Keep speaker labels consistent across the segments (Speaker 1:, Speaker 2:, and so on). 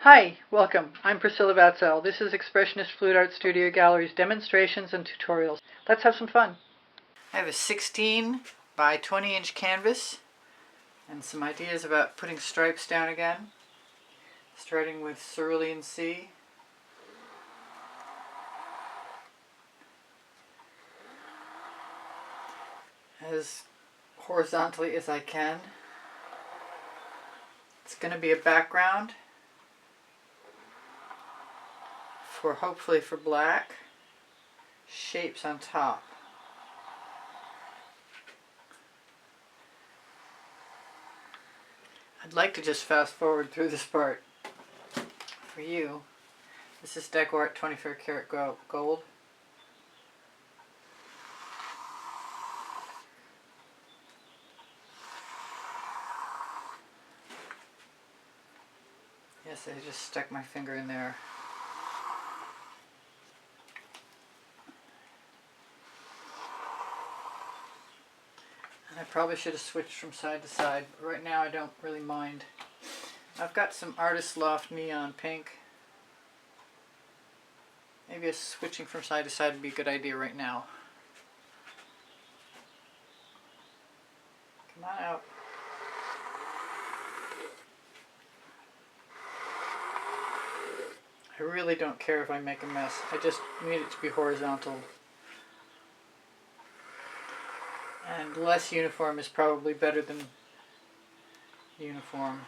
Speaker 1: Hi, welcome. I'm Priscilla Batzell. This is Expressionist Fluid Art Studio Gallery's demonstrations and tutorials. Let's have some fun. I have a 16 by 20 inch canvas and some ideas about putting stripes down again, starting with Cerulean C. As horizontally as I can. It's going to be a background for hopefully for black, shapes on top. I'd like to just fast forward through this part for you. This is Art 24 karat gold. Yes, I just stuck my finger in there. And I probably should have switched from side to side, but right now I don't really mind. I've got some Artist Loft neon pink. Maybe switching from side to side would be a good idea right now. Come on out. I really don't care if I make a mess. I just need it to be horizontal. And less uniform is probably better than uniform.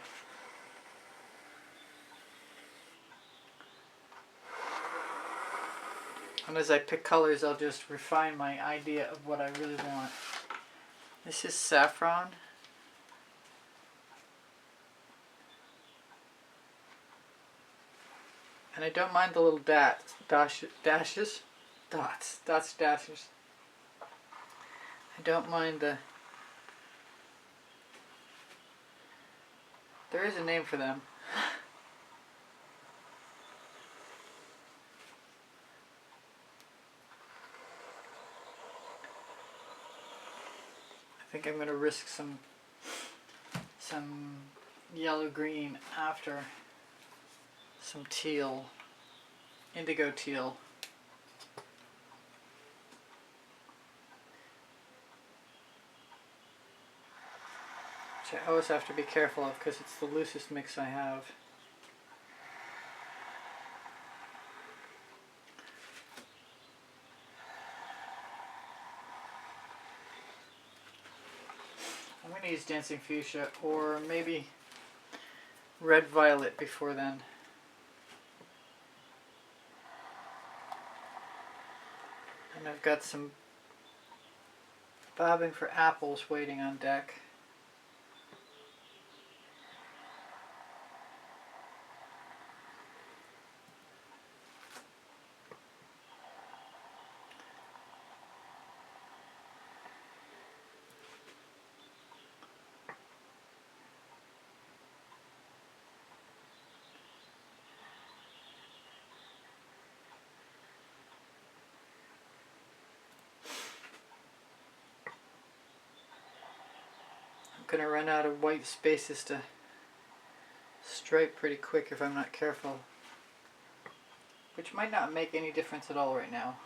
Speaker 1: And as I pick colors, I'll just refine my idea of what I really want. This is saffron. And I don't mind the little dashes. I don't mind the... There is a name for them. I think I'm going to risk some yellow-green after some teal, indigo teal. Which I always have to be careful of because it's the loosest mix I have. I'm going to use Dancing Fuchsia or maybe Red Violet before then. And I've got some bobbing for apples waiting on deck. I'm going to run out of white spaces to stripe pretty quick if I'm not careful, which might not make any difference at all right now,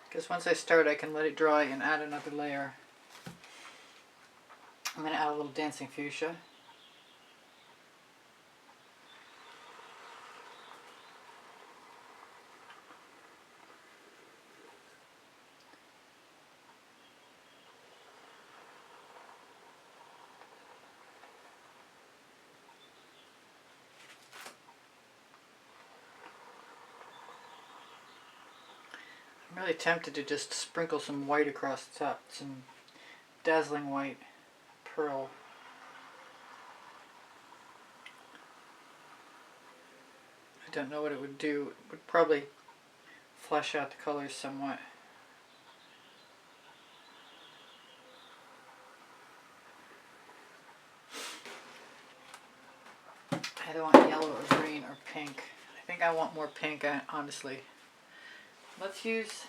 Speaker 1: because once I start I can let it dry and add another layer. I'm going to add a little Dancing Fuchsia. I'm really tempted to just sprinkle some white across the top, some dazzling white pearl. I don't know what it would do. It would probably flesh out the colors somewhat. I don't want yellow or green or pink. I think I want more pink, honestly. Let's use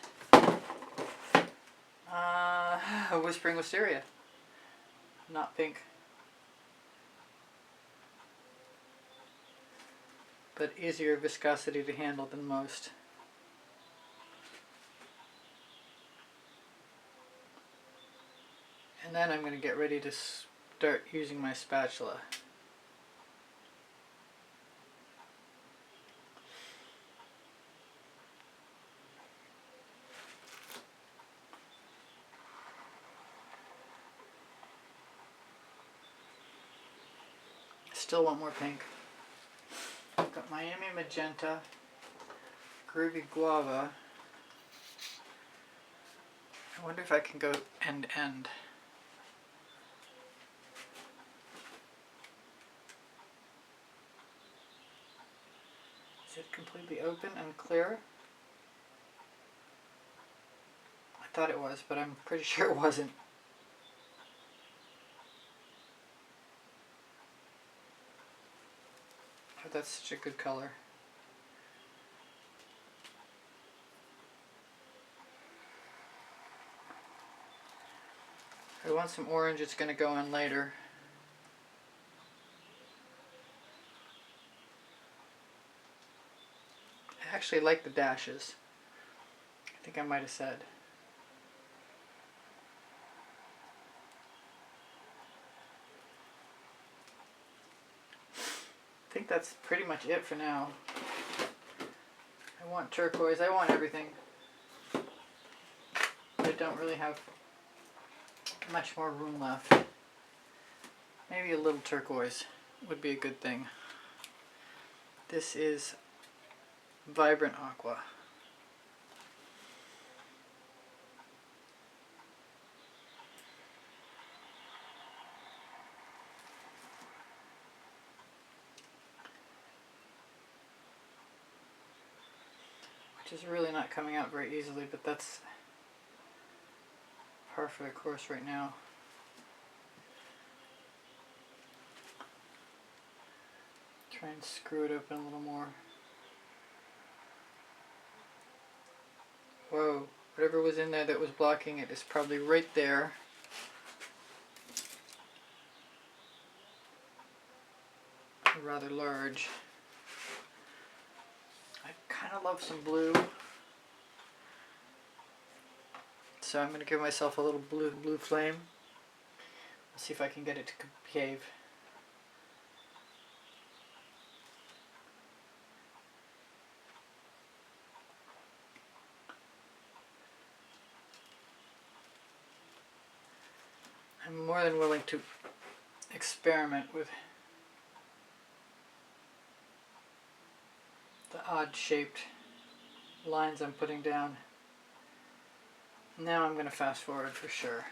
Speaker 1: Whispering Wisteria, not pink. but easier viscosity to handle than most. And then I'm going to get ready to start using my spatula. Still want more pink. I've got Miami Magenta, Groovy Guava. I wonder if I can go end to end. Is it completely open and clear? I thought it was, but I'm pretty sure it wasn't. But that's such a good color. If I want some orange, it's going to go in later. I actually like the dashes. I think I might have said. I think that's pretty much it for now. I want turquoise, I want everything. I don't really have much more room left. Maybe a little turquoise would be a good thing. This is Vibrant Aqua. Which is really not coming out very easily, but that's par for the course right now. Try and screw it open a little more. Whoa, whatever was in there that was blocking it is probably right there. Rather large. I kind of love some blue. So I'm going to give myself a little blue flame. Let's see if I can get it to behave. I'm more than willing to experiment with the odd shaped lines I'm putting down. Now I'm going to fast forward for sure.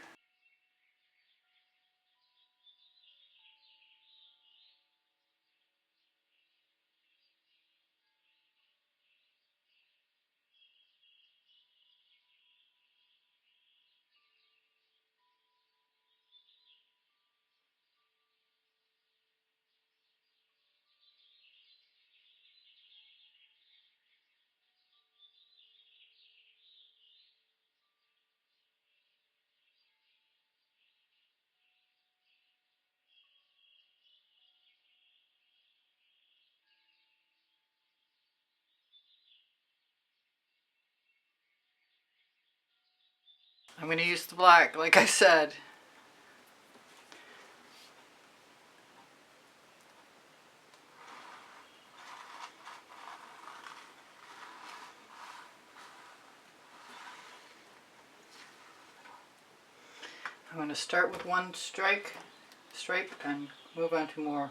Speaker 1: I'm going to use the black, like I said. I'm going to start with one stripe and move on to more.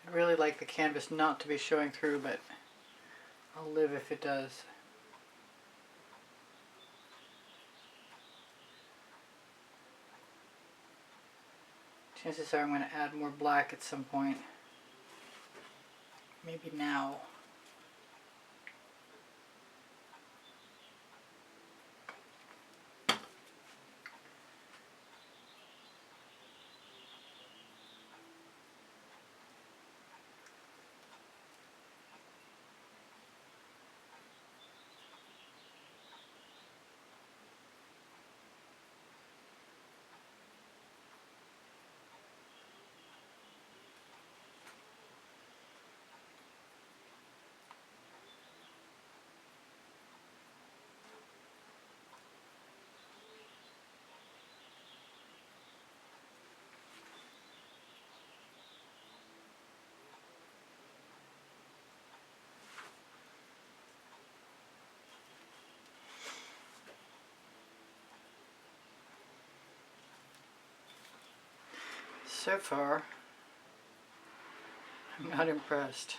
Speaker 1: I really like the canvas not to be showing through, but I'll live if it does. Chances are I'm going to add more black at some point. Maybe now. So far, I'm not impressed.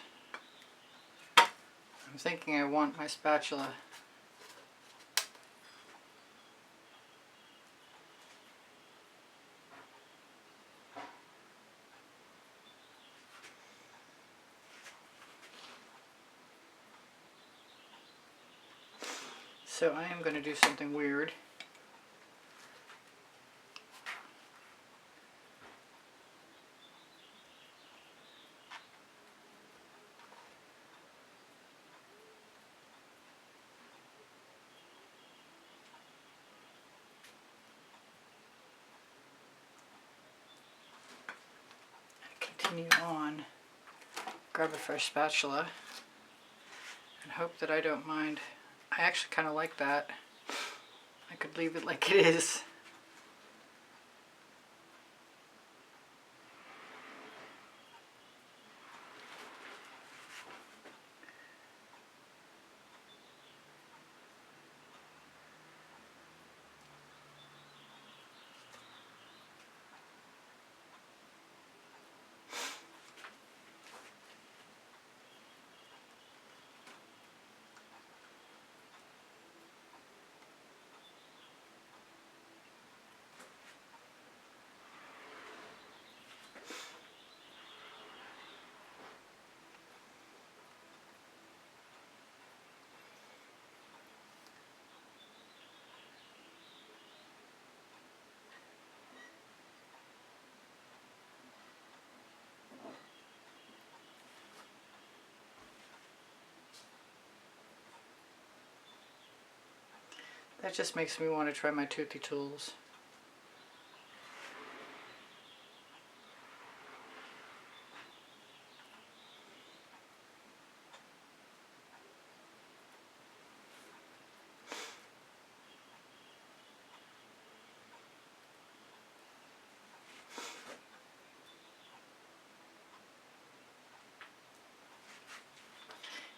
Speaker 1: I'm thinking I want my spatula so I am going to do something weird. Continue on, grab a fresh spatula, and hope that I don't mind. I actually kind of like that. I could leave it like it is. That just makes me want to try my toothy tools.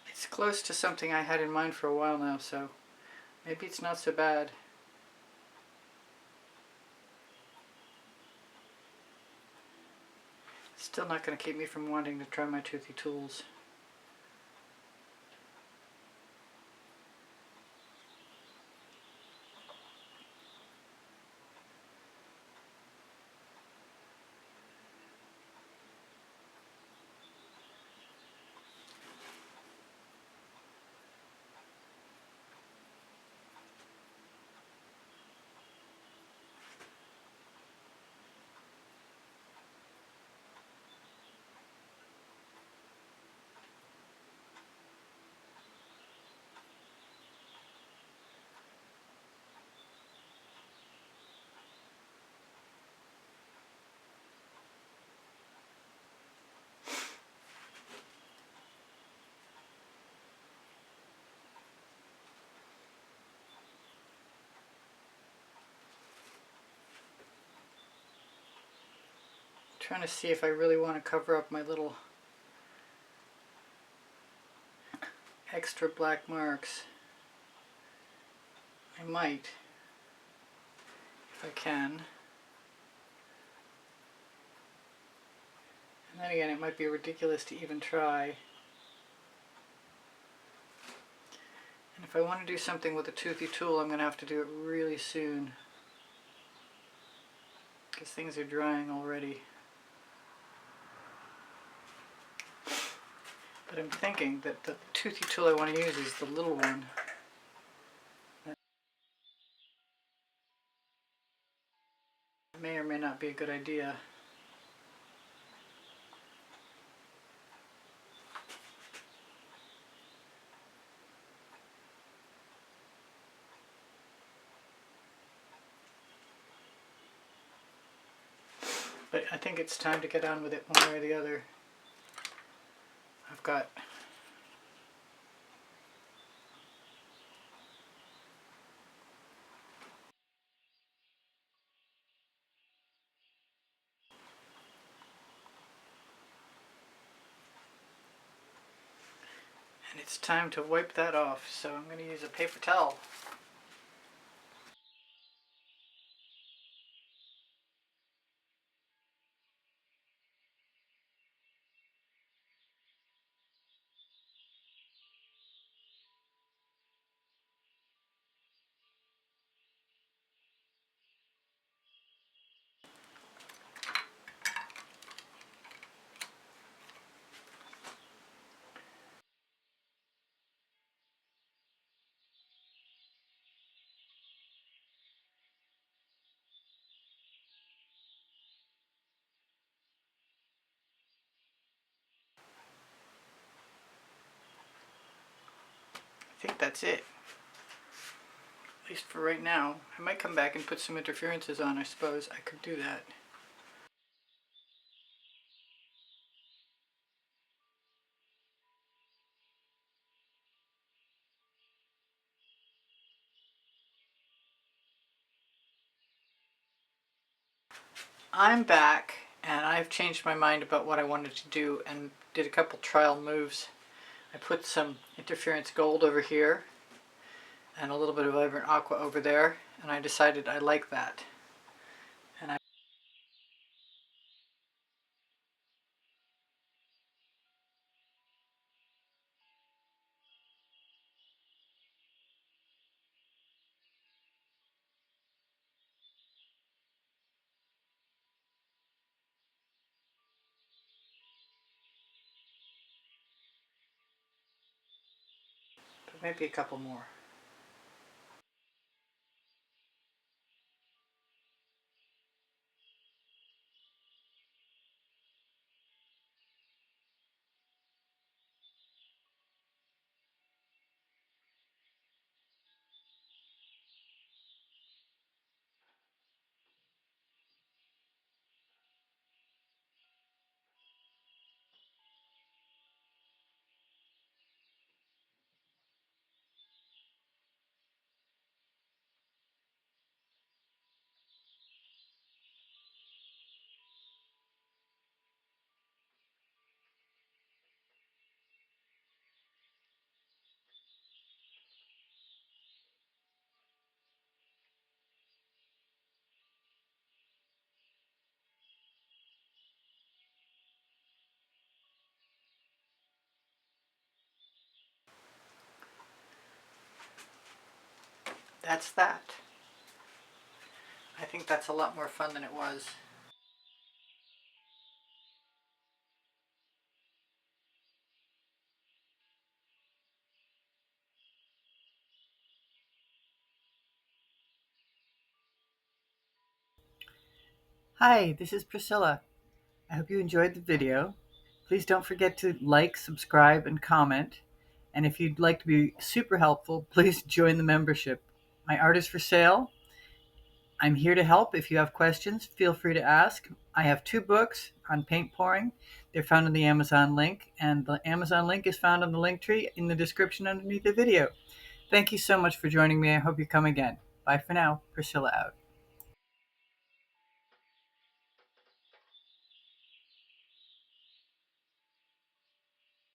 Speaker 1: It's close to something I had in mind for a while now, so maybe it's not so bad. Still not going to keep me from wanting to try my toothy tools. Trying to see if I really want to cover up my little extra black marks. I might, if I can. And then again, it might be ridiculous to even try. And if I want to do something with a toothy tool, I'm going to have to do it really soon, because things are drying already. But I'm thinking that the toothy tool I want to use is the little one. That may or may not be a good idea. But I think it's time to get on with it one way or the other. I've got and it's time to wipe that off, so I'm going to use a paper towel. I think that's it. At least for right now. I might come back and put some interferences on, I suppose. I could do that. I'm back, and I've changed my mind about what I wanted to do and did a couple trial moves. I put some interference gold over here and a little bit of vibrant aqua over there, and I decided I like that. And I but maybe a couple more. That's that. I think that's a lot more fun than it was. Hi, this is Priscilla. I hope you enjoyed the video. Please don't forget to like, subscribe, and comment. And if you'd like to be super helpful, please join the membership. My art is for sale. I'm here to help. If you have questions, feel free to ask. I have 2 books on paint pouring. They're found in the Amazon link, and the Amazon link is found on the link tree in the description underneath the video. Thank you so much for joining me. I hope you come again. Bye for now. Priscilla out.